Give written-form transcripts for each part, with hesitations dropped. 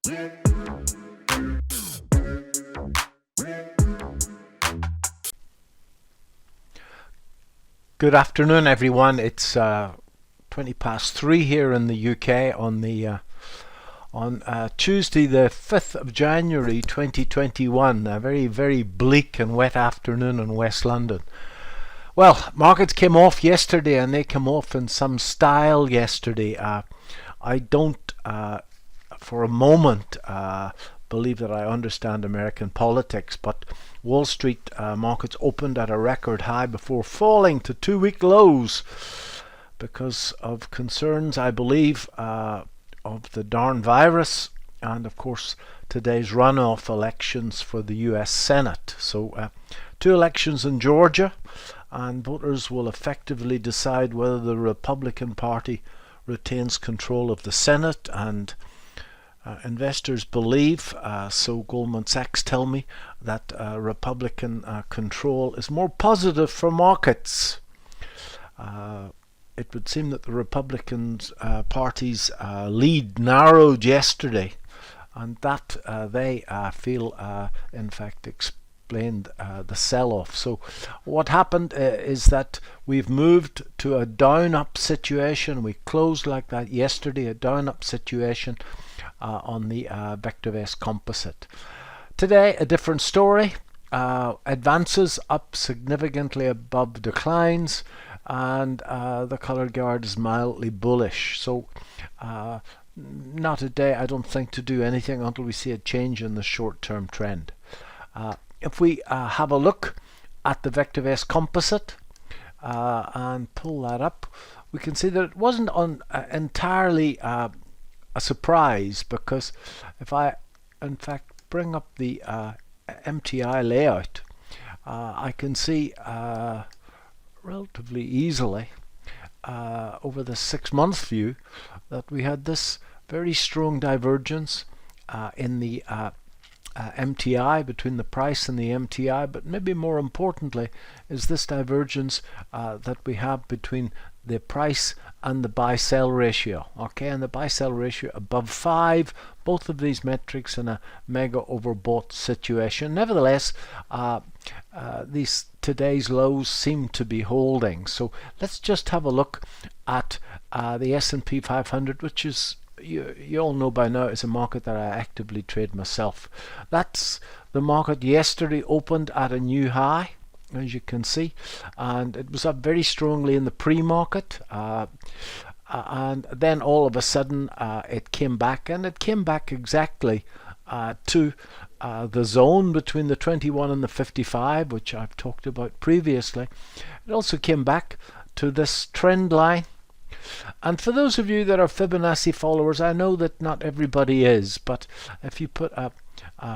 Good afternoon, everyone. It's 3:20 here in the UK on Tuesday, the 5th of January 2021. A very bleak and wet afternoon in West London. Well, markets came off yesterday, and they came off in some style yesterday. I don't, for a moment, believe that I understand American politics, but Wall Street markets opened at a record high before falling to two-week lows because of concerns, I believe, of the darn virus and, of course, today's runoff elections for the US Senate. So, two elections in Georgia, and voters will effectively decide whether the Republican Party retains control of the Senate, and investors believe, so Goldman Sachs tell me, that Republican control is more positive for markets. It would seem that the Republican Party's lead narrowed yesterday, and that they feel in fact explained the sell-off. So what happened is that we've moved to a down-up situation. We closed like that yesterday, a down-up situation on the VectorVest composite. Today, a different story. Advances up significantly above declines, and the color guard is mildly bullish. So not a day, I don't think, to do anything until we see a change in the short-term trend. If we have a look at the VectorVest composite and pull that up, we can see that it wasn't entirely a surprise, because if I in fact bring up the MTI layout, I can see relatively easily over the 6-month view that we had this very strong divergence in the MTI, between the price and the MTI, but maybe more importantly is this divergence that we have between the price and the buy-sell ratio. Okay, and the buy-sell ratio above 5, both of these metrics in a mega overbought situation. Nevertheless, these today's lows seem to be holding. So let's just have a look at the S&P 500, which is, you all know by now, is a market that I actively trade myself. That's the market yesterday opened at a new high, as you can see, and it was up very strongly in the pre-market, and then all of a sudden it came back, and it came back exactly to the zone between the 21 and the 55, which I've talked about previously. It also came back to this trend line. And for those of you that are Fibonacci followers, I know that not everybody is, but if you put a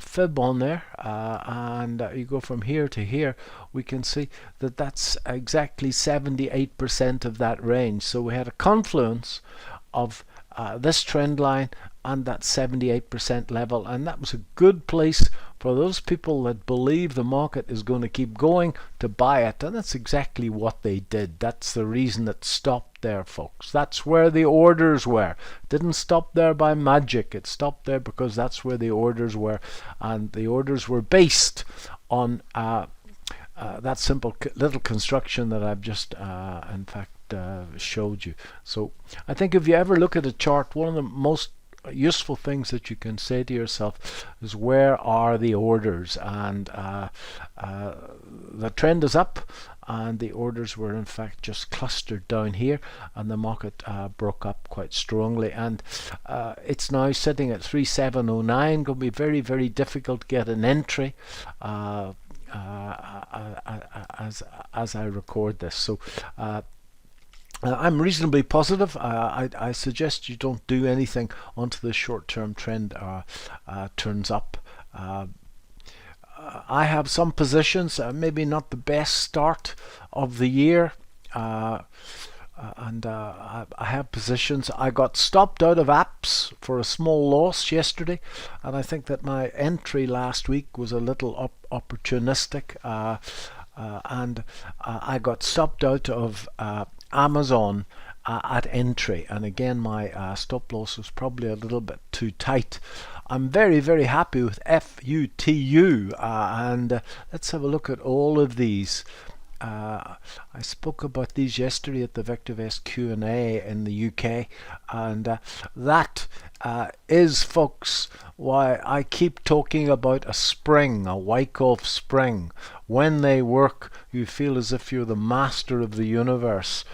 fib on there and you go from here to here, we can see that that's exactly 78% of that range. So we had a confluence of this trend line and that 78% level, and that was a good place for those people that believe the market is going to keep going to buy it, and that's exactly what they did. That's the reason it stopped there, folks. That's where the orders were. It didn't stop there by magic. It stopped there because that's where the orders were, and the orders were based on that simple little construction that I've just in fact showed you. So I think if you ever look at a chart, one of the most useful things that you can say to yourself is, where are the orders? And the trend is up, and the orders were in fact just clustered down here, and the market broke up quite strongly, and it's now sitting at 3709. Going to be very difficult to get an entry as I record this. So I'm reasonably positive. I suggest you don't do anything until the short-term trend turns up. I have some positions, maybe not the best start of the year, and I have positions. I got stopped out of apps for a small loss yesterday, and I think that my entry last week was a little opportunistic, and I got stopped out of Amazon at entry. And again, my stop loss was probably a little bit too tight. I'm very happy with FUTU, and let's have a look at all of these. I spoke about these yesterday at the VectorVest Q&A in the UK, and that is, folks, why I keep talking about a spring, a Wyckoff spring. When they work, you feel as if you're the master of the universe.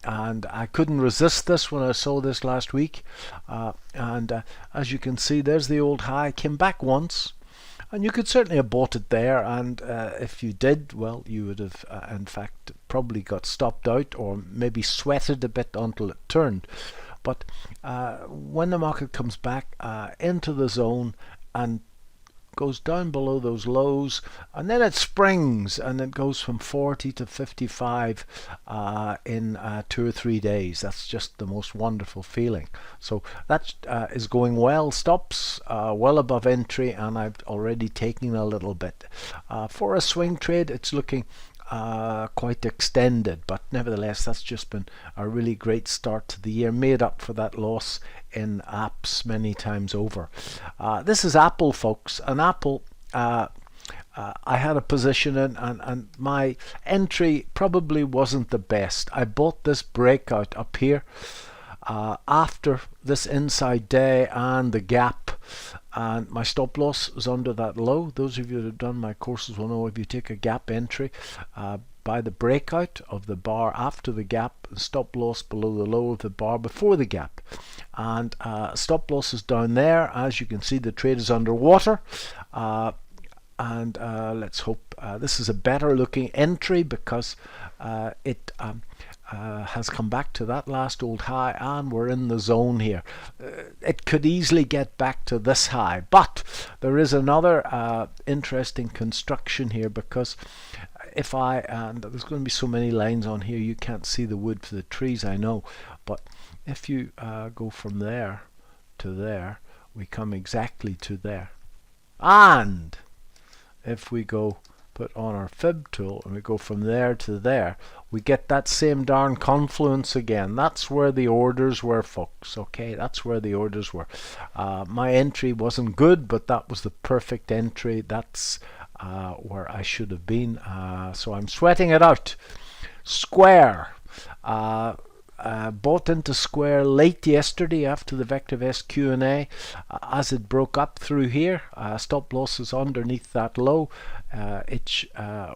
And I couldn't resist this when I saw this last week. As you can see, there's the old high. Came back once. And you could certainly have bought it there, and if you did, well, you would have, in fact, probably got stopped out or maybe sweated a bit until it turned. But when the market comes back into the zone and goes down below those lows, and then it springs and it goes from 40 to 55 in 2 or 3 days. That's just the most wonderful feeling. So that is going well. Stops well above entry, and I've already taken a little bit. For a swing trade, it's looking quite extended, but nevertheless, that's just been a really great start to the year, made up for that loss in apps many times over. This is Apple, folks, and Apple, I had a position in, and my entry probably wasn't the best. I bought this breakout up here after this inside day and the gap, and my stop loss was under that low. Those of you that have done my courses will know if you take a gap entry by the breakout of the bar after the gap, stop loss below the low of the bar before the gap, and stop loss is down there. As you can see, the trade is underwater, and let's hope this is a better looking entry, because it has come back to that last old high, and we're in the zone here. It could easily get back to this high, but there is another interesting construction here, because if and there's going to be so many lines on here you can't see the wood for the trees, I know, but if you go from there to there, we come exactly to there. And if we go put on our fib tool and we go from there to there, we get that same darn confluence again. That's where the orders were, folks. Okay, that's where the orders were. My entry wasn't good, but that was the perfect entry. That's where I should have been. So I'm sweating it out. Square. Bought into Square late yesterday after the VectorVest Q&A. As it broke up through here, stop losses underneath that low.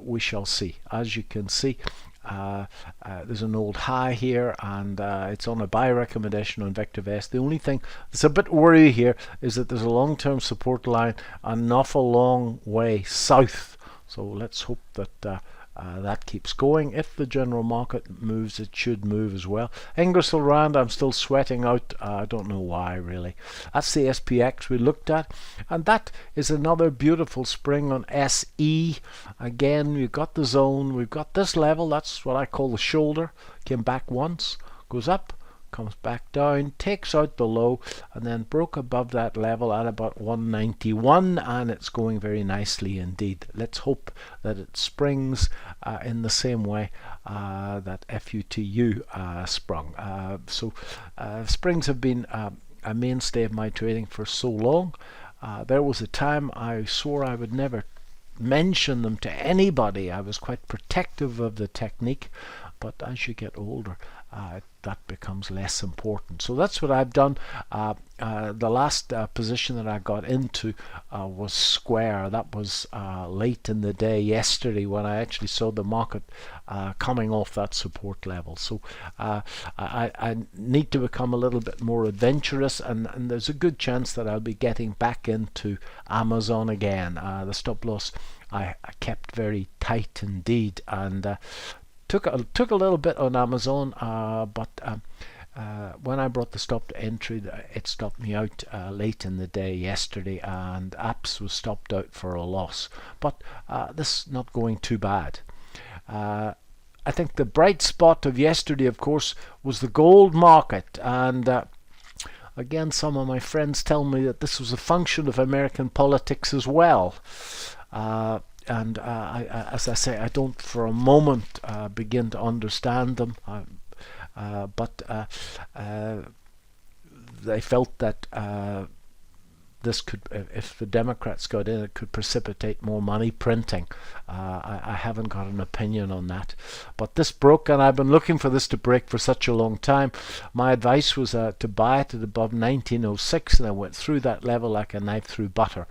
We shall see. As you can see, there's an old high here, and it's on a buy recommendation on VectorVest. The only thing that's a bit worrying here is that there's a long-term support line an awful long way south. So let's hope that that keeps going. If the general market moves, it should move as well. Ingersoll Rand, I'm still sweating out. I don't know why, really. That's the SPX we looked at, and that is another beautiful spring on SE. Again, we've got the zone, we've got this level. That's what I call the shoulder. Came back once, goes up, comes back down, takes out the low, and then broke above that level at about 191, and it's going very nicely indeed. Let's hope that it springs in the same way that FUTU sprung. Springs have been a mainstay of my trading for so long. There was a time I swore I would never mention them to anybody. I was quite protective of the technique, but as you get older, that becomes less important. So that's what I've done. The last position that I got into was Square. That was late in the day yesterday, when I actually saw the market coming off that support level. So I need to become a little bit more adventurous, and there's a good chance that I'll be getting back into Amazon again. The stop loss I kept very tight indeed, and took a little bit on Amazon, but when I brought the stop to entry, it stopped me out late in the day yesterday, and apps was stopped out for a loss. But this is not going too bad. I think the bright spot of yesterday, of course, was the gold market, and again, some of my friends tell me that this was a function of American politics as well. As I say, I don't for a moment begin to understand them. but they felt that this could, if the Democrats got in, it could precipitate more money printing. I haven't got an opinion on that. But this broke, and I've been looking for this to break for such a long time. My advice was to buy it at above 1906, and I went through that level like a knife through butter.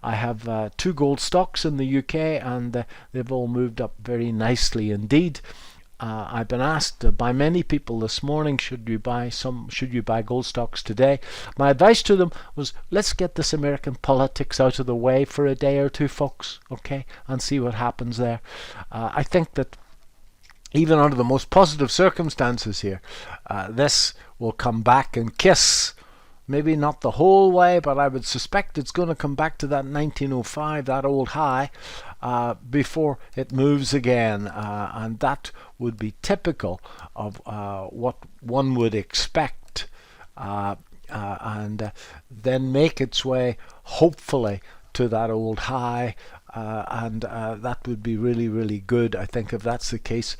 I have 2 gold stocks in the UK, and they've all moved up very nicely indeed. I've been asked by many people this morning, should you buy gold stocks today? My advice to them was, let's get this American politics out of the way for a day or two, folks, okay, and see what happens there. I think that even under the most positive circumstances here, this will come back and kiss. Maybe not the whole way, but I would suspect it's going to come back to that 1905, that old high, before it moves again. And that would be typical of what one would expect. And then make its way, hopefully, to that old high. And that would be really, really good. I think if that's the case,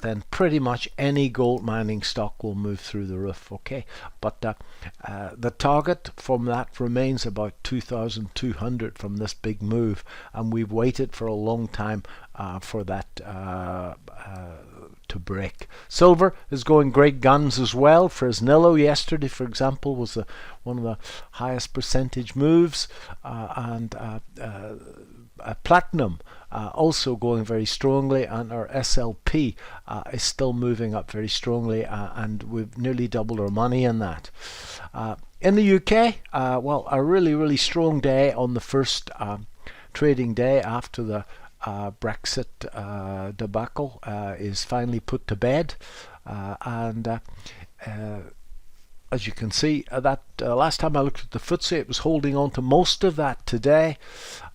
then pretty much any gold mining stock will move through the roof, okay? But the target from that remains about 2,200 from this big move, and we've waited for a long time for that to break. Silver is going great guns as well. Fresnillo yesterday, for example, was one of the highest percentage moves, and platinum also going very strongly, and our SLP is still moving up very strongly, and we've nearly doubled our money in that. In the UK, well, a really, really strong day on the first trading day after the Brexit debacle is finally put to bed, and as you can see, that last time I looked at the FTSE, it was holding on to most of that today.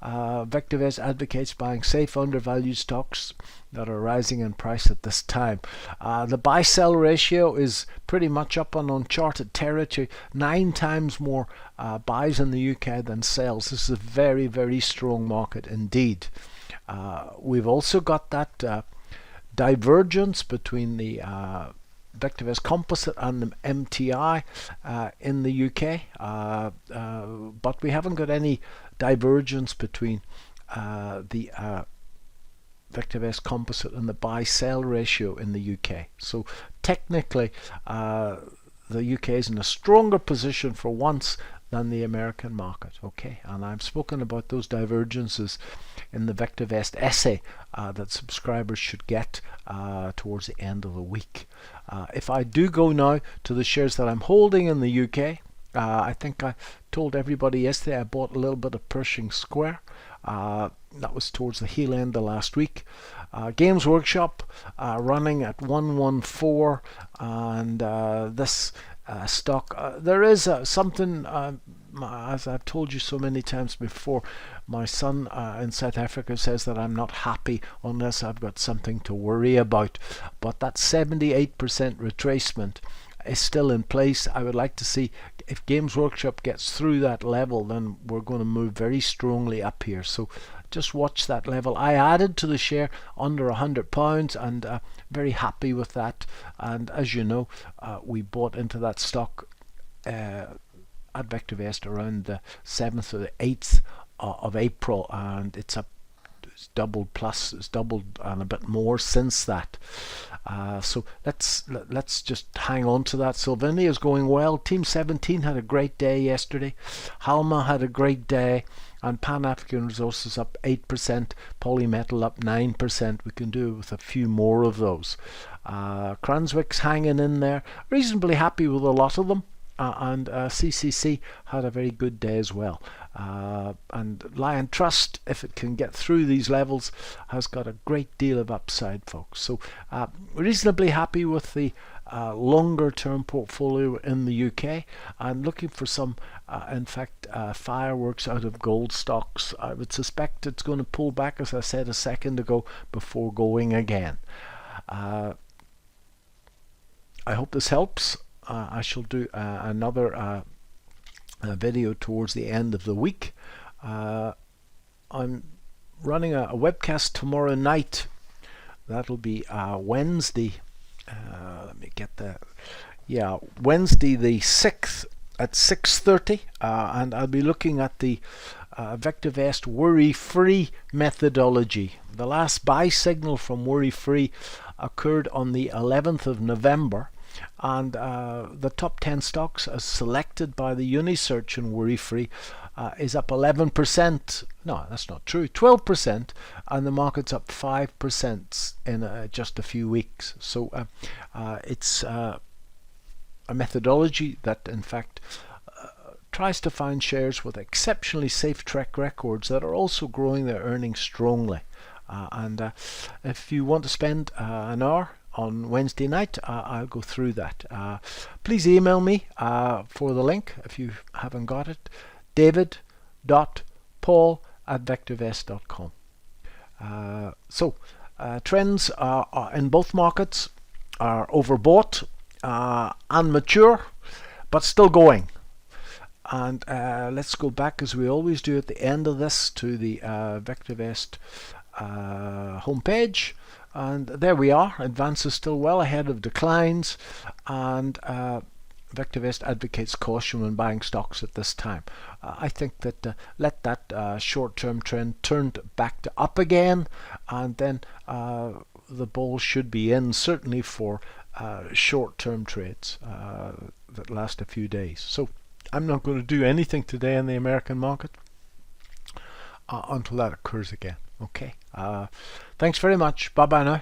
VectorVest advocates buying safe, undervalued stocks that are rising in price at this time. The buy-sell ratio is pretty much up on uncharted territory. 9 times more buys in the UK than sales. This is a very, very strong market indeed. We've also got that divergence between the VectorVest Composite and the MTI in the UK, but we haven't got any divergence between the VectorVest Composite and the buy-sell ratio in the UK. So technically, the UK is in a stronger position for once than the American market, okay? And I've spoken about those divergences in the VectorVest essay that subscribers should get towards the end of the week. If I do go now to the shares that I'm holding in the UK, I think I told everybody yesterday I bought a little bit of Pershing Square. That was towards the heel end of last week. Games Workshop running at 114, and this stock, there is something, as I've told you so many times before, my son in South Africa says that I'm not happy unless I've got something to worry about, but that 78% retracement is still in place. I would like to see if Games Workshop gets through that level, then we're going to move very strongly up here. So just watch that level. I added to the share under £100 and very happy with that. And as you know, we bought into that stock at VectorVest around the 7th or the 8th of April, and it's up, it's doubled and a bit more since that. So let's just hang on to that. Sylvania is going well. Team 17 had a great day yesterday. Halma had a great day, and Pan African Resources up 8%, Polymetal up 9%. We can do with a few more of those. Cranswick's hanging in there. Reasonably happy with a lot of them. And CCC had a very good day as well. And Lion Trust, if it can get through these levels, has got a great deal of upside, folks. So reasonably happy with the longer term portfolio in the UK, and looking for some in fact fireworks out of gold stocks. I would suspect it's going to pull back, as I said a second ago, before going again. I hope this helps. I shall do another video towards the end of the week. I'm running a webcast tomorrow night. That'll be Wednesday let me get the, yeah, Wednesday the 6th at 6:30, and I'll be looking at the VectorVest worry-free methodology. The last buy signal from worry-free occurred on the 11th of November, and the top 10 stocks as selected by the Unisearch and worry-free is up 11%. No, that's not true. 12%, and the market's up 5% in just a few weeks. So it's a methodology that, in fact, tries to find shares with exceptionally safe track records that are also growing their earnings strongly. And if you want to spend an hour on Wednesday night, I'll go through that. Please email me for the link if you haven't got it. david.paul@vectorvest.com. So trends in both markets are overbought and mature, but still going. And let's go back, as we always do at the end of this, to the VectorVest homepage. And there we are. Advance is still well ahead of declines, and VectorVest advocates caution when buying stocks at this time. I think that let that short-term trend turn back to up again, and then the bull should be in, certainly for short-term trades that last a few days. So I'm not going to do anything today in the American market until that occurs again. Okay. Thanks very much. Bye-bye now.